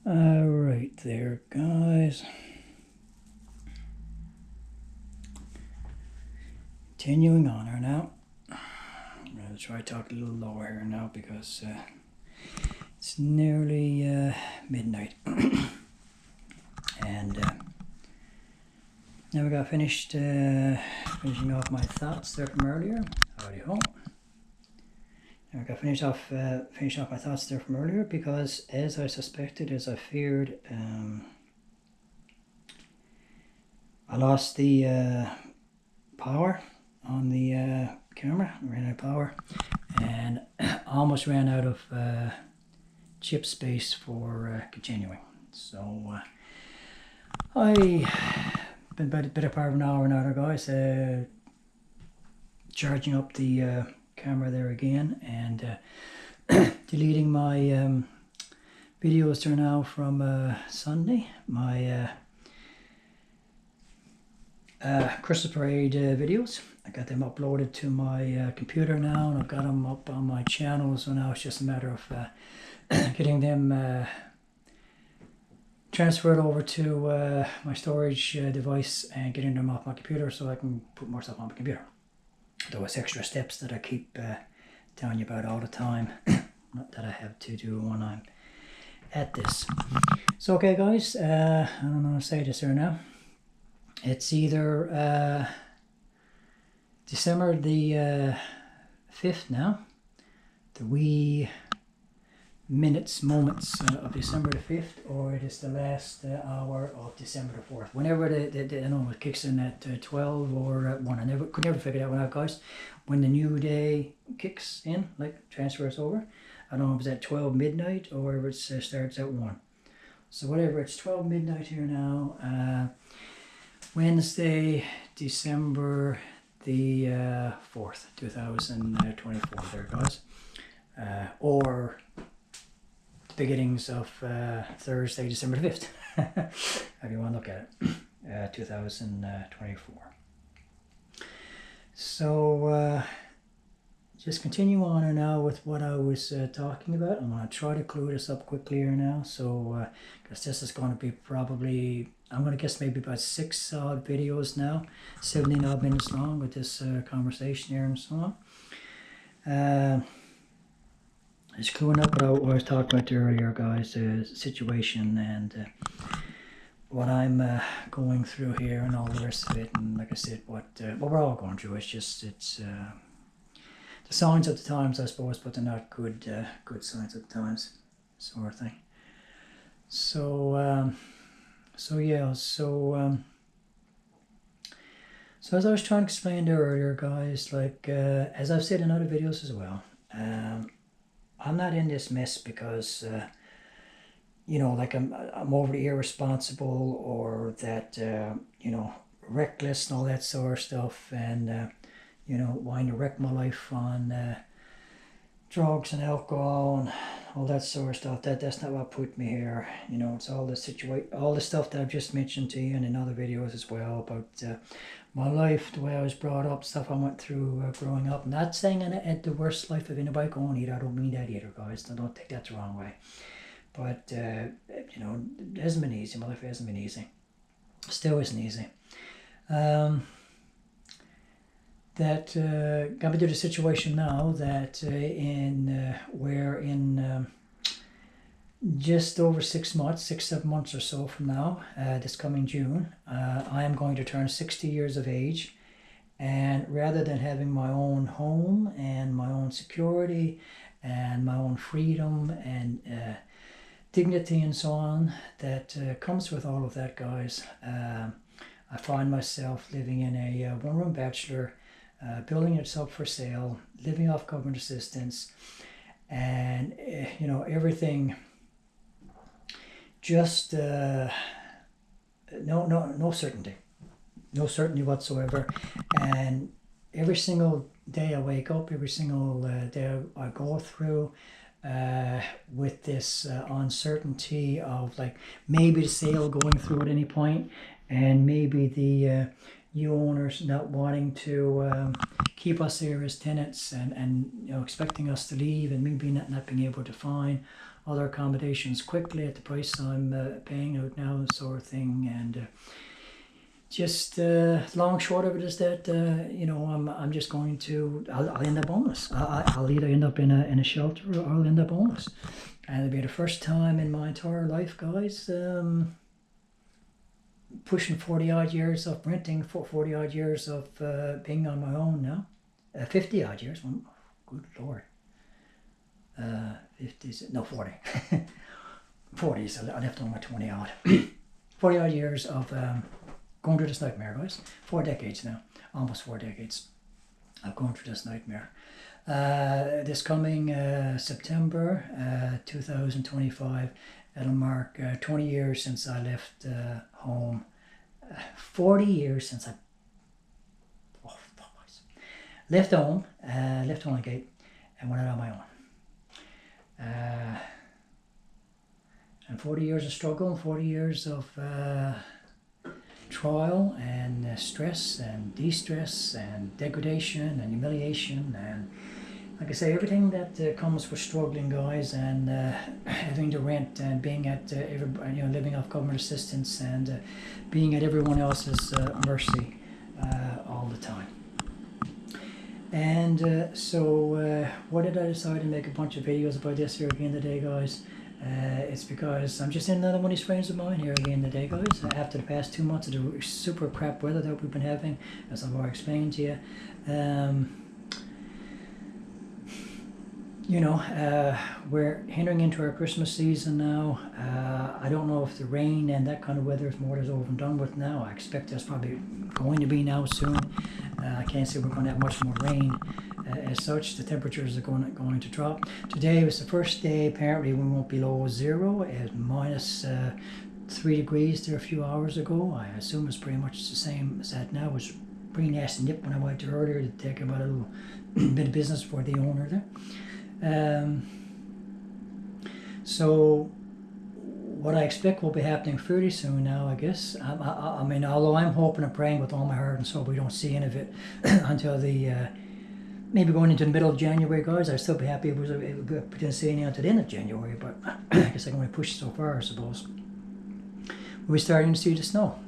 Alright there, guys. Continuing on here now. I'm going to try to talk a little lower here now because it's nearly midnight. And now we got finished finishing off my thoughts there from earlier. Howdy ho. Now I got finish off my thoughts there from earlier because, as I suspected, as I feared, I lost the power on the camera. I ran out of power and almost ran out of chip space for continuing. So I been about a bit part of an hour now, guys, charging up the camera there again and deleting my videos there now from Sunday, my Christmas parade videos. I got them uploaded to my computer now, and I've got them up on my channel, so now it's just a matter of getting them transferred over to my storage device and getting them off my computer so I can put more stuff on my computer. Those extra steps that I keep telling you about all the time, not that I have to do when I'm at this. So okay guys, I don't know how to say this here now. It's either December the 5th now, the wee moments of December the 5th, or it is the last hour of December the 4th. Whenever I know it kicks in at 12 or at 1. I could never figure that one out, guys. When the new day kicks in, like transfers over, I don't know if it's at 12 midnight or whether it starts at 1. So whatever, it's 12 midnight here now. Wednesday, December the 4th, 2024 there, guys. Or the beginnings of Thursday, December the 5th. How do you want to look at it? 2024. So just continue on now with what I was talking about. I'm going to try to clue this up quickly here now. So because this is going to be probably, I'm going to guess maybe about 6 odd videos now, 17 odd minutes long with this conversation here and so on. Just cluing up what I was talking about earlier, guys, the situation and what I'm going through here and all the rest of it. And like I said, what we're all going through. It's just, it's the signs of the times, I suppose, but they're not good signs of the times, sort of thing. So yeah, so as I was trying to explain there earlier, guys, like as I've said in other videos as well, I'm not in this mess because you know, like I'm overly irresponsible or that you know, reckless and all that sort of stuff, and you know, wanting to wreck my life on drugs and alcohol and all that sort of stuff. That's not what put me here. You know, it's all the stuff that I've just mentioned to you and in other videos as well about my life, the way I was brought up, stuff I went through growing up. I'm not saying I had the worst life of anybody going either. I don't mean that either, guys. Don't take that the wrong way. But you know, it hasn't been easy. My life hasn't been easy. Still isn't easy. That got me to the situation now that we're in just over 6 months, 7 months or so from now, this coming June, I am going to turn 60 years of age, and rather than having my own home and my own security and my own freedom and dignity and so on that comes with all of that, guys, I find myself living in a one-room bachelor, building it's up for sale, living off government assistance, and you know, everything just no certainty whatsoever. And every single day I wake up, every single day I go through with this uncertainty of like maybe the sale going through at any point, and maybe the you owners not wanting to keep us here as tenants, and expecting us to leave, and me not being able to find other accommodations quickly at the price I'm paying out now, sort of thing. And just long short of it is that I'm just going to I'll end up homeless. I'll either end up in a shelter, or I'll end up homeless, and it'll be the first time in my entire life, guys. Pushing 40 odd years of renting, 40 odd years of being on my own now, 50 odd years. Well, good lord, 40. 40s. I left on my 20 odd, 40 odd years of going through this nightmare, guys. 4 decades now, almost 4 decades of going through this nightmare. This coming September 2025, it'll mark 20 years since I left home. 40 years since I left home gate, and went out on my own. And 40 years of struggle, and 40 years of trial and stress and de-stress and degradation and humiliation, and like I say, everything that comes with struggling, guys, and having to rent, and being at living off government assistance, and being at everyone else's mercy all the time. And so why did I decide to make a bunch of videos about this here again today, guys? It's because I'm just in another one of these frames of mine here again today, guys. After the past 2 months of the super crap weather that we've been having, as I've already explained to you. We're entering into our Christmas season now. I don't know if the rain and that kind of weather is more or less over and done with now. I expect there's probably going to be now soon. I can't say we're going to have much more rain as such. The temperatures are going to drop. Today was the first day, apparently, we won't be below zero. It was minus 3 degrees there a few hours ago. I assume it's pretty much the same as that now. It was pretty nasty nip when I went there earlier to take about a little bit of business for the owner there. So what I expect will be happening fairly soon now, I guess. I mean, although I'm hoping and praying with all my heart and soul we don't see any of it until the maybe going into the middle of January, guys. I'd still be happy if we didn't see any until the end of January, but I guess I can only push so far, I suppose. We're starting to see the snow.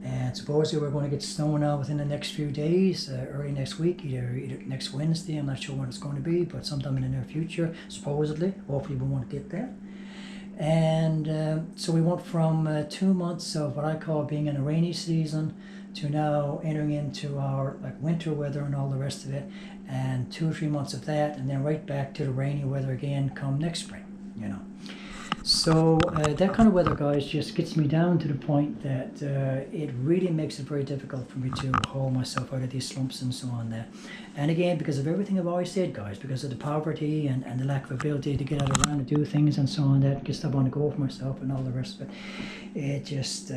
And supposedly we're going to get snow now within the next few days, early next week, either next Wednesday. I'm not sure when it's going to be, but sometime in the near future, supposedly. Hopefully we won't get that. And so we went from 2 months of what I call being in a rainy season to now entering into our winter weather and all the rest of it, and 2 or 3 months of that, and then right back to the rainy weather again come next spring, So that kind of weather, guys, just gets me down to the point that it really makes it very difficult for me to haul myself out of these slumps and so on there. And again, because of everything I've always said, guys, because of the poverty and the lack of ability to get out around and do things and so on, that gets up on the go for myself and all the rest of it. It just,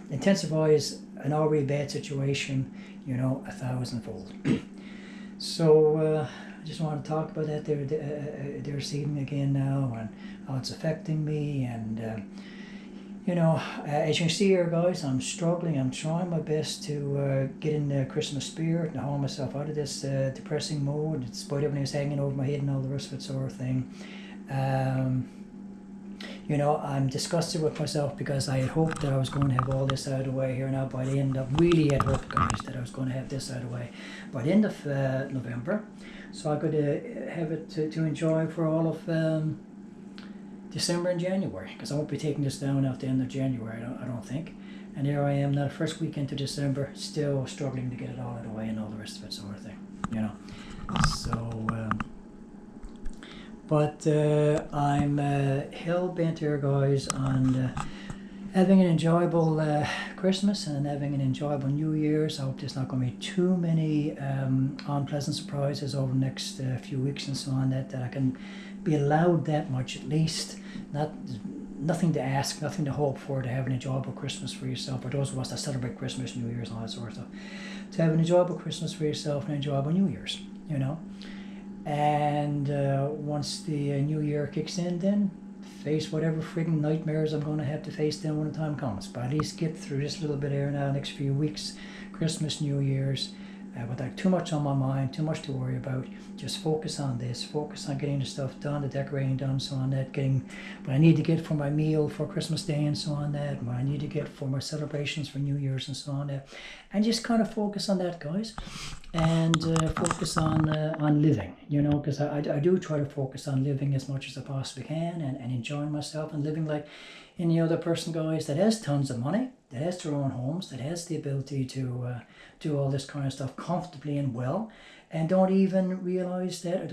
intensifies an already bad situation, 1,000-fold. So, I just want to talk about that there this evening again now, and how it's affecting me. And as you can see here, guys, I'm struggling. I'm trying my best to get in the Christmas spirit and haul myself out of this depressing mode, despite everything that's hanging over my head and all the rest of it sort of thing. I'm disgusted with myself because I had hoped that I was going to have all this out of the way here now by the end of, really had hoped, guys, that I was going to have this out of the way by the end of November. So I could have it to enjoy for all of December and January, because I won't be taking this down at the end of January, I don't think. And here I am now, the first week into December, still struggling to get it all out of the way and all the rest of it sort of thing, So, but I'm hell-bent here, guys, on having an enjoyable Christmas and having an enjoyable New Year's. I hope there's not going to be too many unpleasant surprises over the next few weeks and so on, that I can be allowed that much at least. Nothing to ask, nothing to hope for, to have an enjoyable Christmas for yourself, or those of us that celebrate Christmas, New Year's, and all that sort of stuff. To have an enjoyable Christmas for yourself and an enjoyable New Year's, And once the new year kicks in, then face whatever frigging nightmares I'm going to have to face then when the time comes. But at least get through this little bit here now, next few weeks, Christmas, New Year's, without too much on my mind, too much to worry about. Just focus on this, focus on getting the stuff done, the decorating done, so on that, getting what I need to get for my meal for Christmas Day and so on that, what I need to get for my celebrations for New Year's and so on that, and just kind of focus on that, guys, and focus on living, you know, because I do try to focus on living as much as I possibly can, and enjoying myself and living like any other person, guys, that has tons of money, that has their own homes, that has the ability to do all this kind of stuff comfortably and well, and don't even realize that,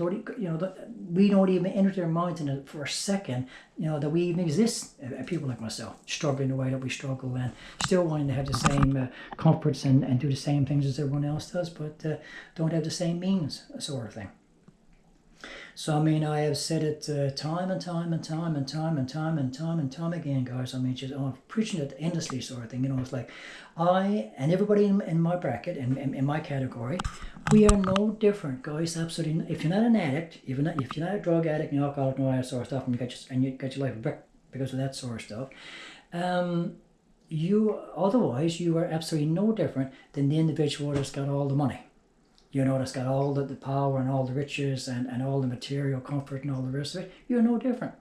we don't even enter their minds in it for a second, you know, that we even exist. People like myself, struggling the way that we struggle, and still wanting to have the same comforts and do the same things as everyone else does, but don't have the same means, sort of thing. So I mean, I have said it time and time again, guys. I mean, I'm preaching it endlessly, sort of thing. You know, it's like I and everybody in my bracket, in my category, we are no different, guys. Absolutely. If you're not an addict, if you're not a drug addict, an alcoholic, and all that sort of stuff, and you get your life wrecked because of that sort of stuff, otherwise you are absolutely no different than the individual that's got all the money. You know, that's got all the power and all the riches and all the material comfort and all the rest of it. You're no different.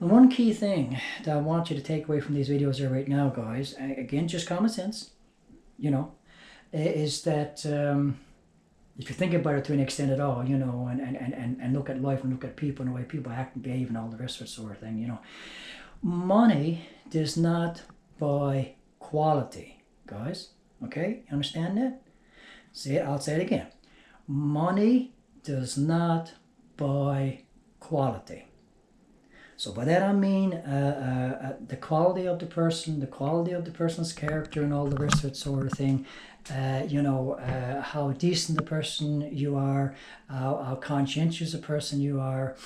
And one key thing that I want you to take away from these videos here right now, guys, again, just common sense, you know, is that if you think about it to an extent at all, you know, and look at life and look at people and the way people act and behave and all the rest of it sort of thing, you know, money does not buy quality, guys. Okay, you understand that? I'll say it again. Money does not buy quality. So by that I mean the quality of the person, the quality of the person's character and all the rest of it sort of thing. You know, how decent a person you are, how conscientious a person you are.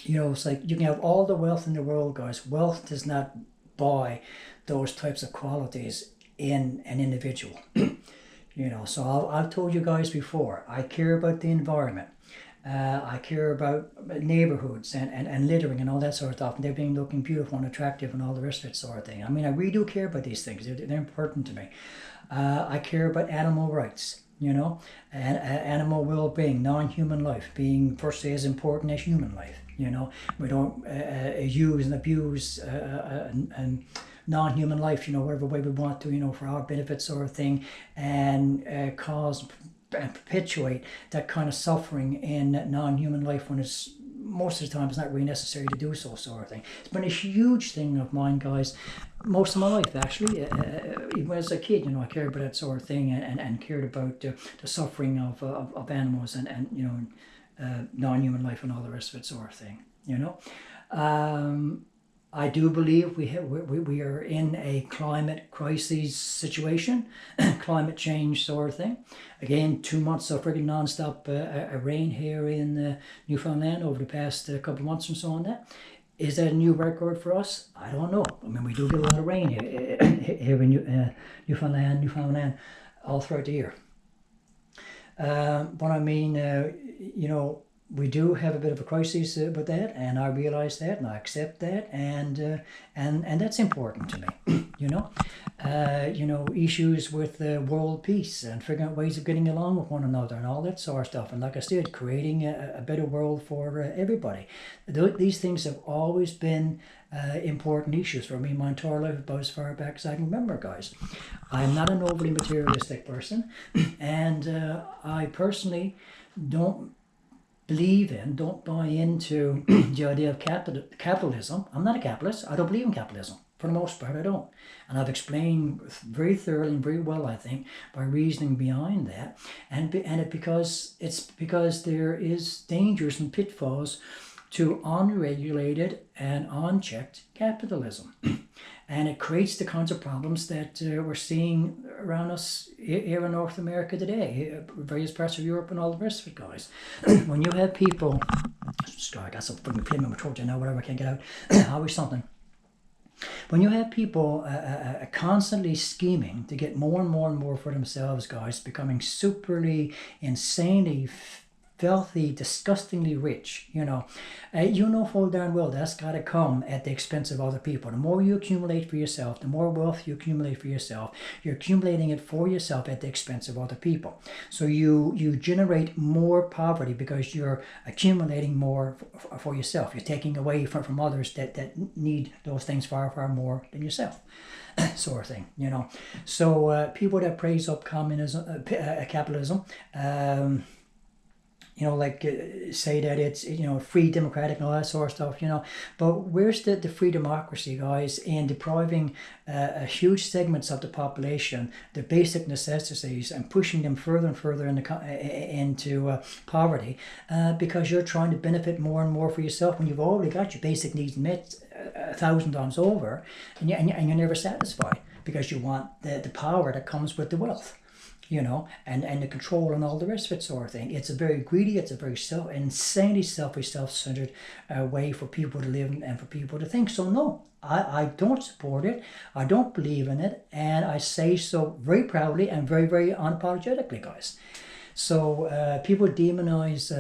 You know, it's like you can have all the wealth in the world, guys. Wealth does not buy those types of qualities in an individual. You know, so I've told you guys before, I care about the environment. I care about neighborhoods and littering and all that sort of stuff, and they're being looking beautiful and attractive and all the rest of it sort of thing. I mean, I really do care about these things. They're important to me. I care about animal rights, you know, and animal well-being, non-human life being firstly as important as human life. You know, we don't use and abuse and non-human life, you know, whatever way we want to, you know, for our benefit sort of thing, and cause and perpetuate that kind of suffering in non-human life when it's most of the time it's not really necessary to do so, sort of thing. It's been a huge thing of mine, guys, most of my life actually. Even as a kid, you know, I cared about that sort of thing and cared about the suffering of animals and you know, non-human life and all the rest of it sort of thing, you know. I do believe we are in a climate crisis situation, climate change sort of thing. Again, 2 months of freaking non-stop rain here in Newfoundland over the past couple of months and so on. That is that a new record for us? I don't know. I mean, we do get a lot of rain here in Newfoundland all throughout the year. But I mean, you know, we do have a bit of a crisis with that, and I realize that, and I accept that, and that's important to me. You know, issues with world peace and figuring out ways of getting along with one another and all that sort of stuff. And like I said, creating a better world for everybody. These things have always been important issues for me my entire life, about as far back as I can remember, guys. I'm not an overly materialistic person, and I personally don't buy into the idea of capitalism. I'm not a capitalist. I don't believe in capitalism. For the most part, I don't. And I've explained very thoroughly and very well, I think, by reasoning behind that. It's because there is dangers and pitfalls to unregulated and unchecked capitalism. And it creates the kinds of problems that we're seeing around us here in North America today, various parts of Europe and all the rest of it, guys. When you have people, I got some fucking flame in my throat now, whatever, I can't get out, always something. When you have people constantly scheming to get more and more and more for themselves, guys, becoming superly, insanely filthy, disgustingly rich, you know full darn well that's got to come at the expense of other people. The more you accumulate for yourself, the more wealth you accumulate for yourself, you're accumulating it for yourself at the expense of other people. So you generate more poverty because you're accumulating more for yourself. You're taking away from others that need those things far, far more than yourself. Sort of thing, So people that praise up communism, capitalism, say that it's free, democratic, and all that sort of stuff. But where's the free democracy, guys, in depriving a huge segments of the population the basic necessities and pushing them further and further into poverty because you're trying to benefit more and more for yourself when you've already got your basic needs met 1,000 times over, and you're never satisfied because you want the power that comes with the wealth. And the control and all the rest of it sort of thing. It's a very greedy, it's a very insanely selfish, self-centered way for people to live and for people to think. So no, I don't support it. I don't believe in it. And I say so very proudly and very, very unapologetically, guys. So people demonize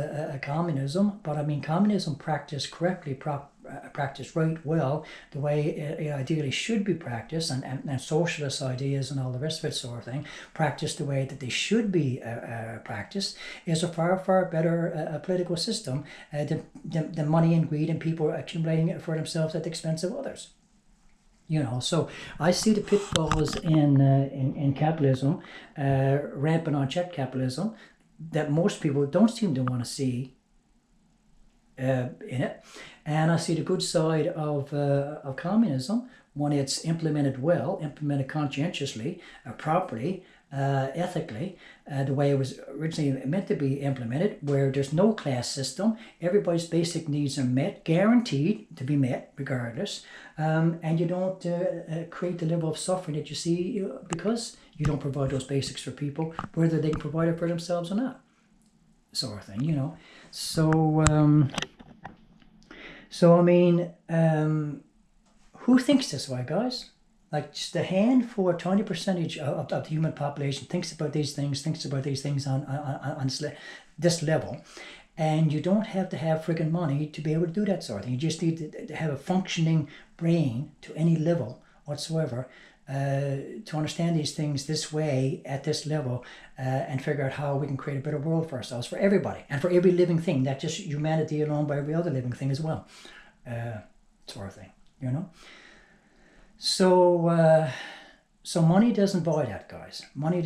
communism, but I mean communism practiced correctly, practiced right well, the way it ideally should be practiced, and socialist ideas and all the rest of it sort of thing, practiced the way that they should be practiced, is a far, far better political system than money and greed and people accumulating it for themselves at the expense of others. So I see the pitfalls in capitalism, rampant unchecked capitalism, that most people don't seem to want to see in it. And I see the good side of communism when it's implemented well, implemented conscientiously, properly, ethically, the way it was originally meant to be implemented, where there's no class system, everybody's basic needs are met, guaranteed to be met regardless, and you don't create the level of suffering that you see because you don't provide those basics for people, whether they can provide it for themselves or not, sort of thing, So I mean, who thinks this way, guys? Like just a handful or tiny percentage of the human population thinks about these things on this level. And you don't have to have friggin' money to be able to do that sort of thing. You just need to have a functioning brain to any level whatsoever to understand these things this way at this level and figure out how we can create a better world for ourselves, for everybody, and for every living thing, not just humanity alone, but every other living thing as well, sort of thing, So money doesn't buy that, guys. Money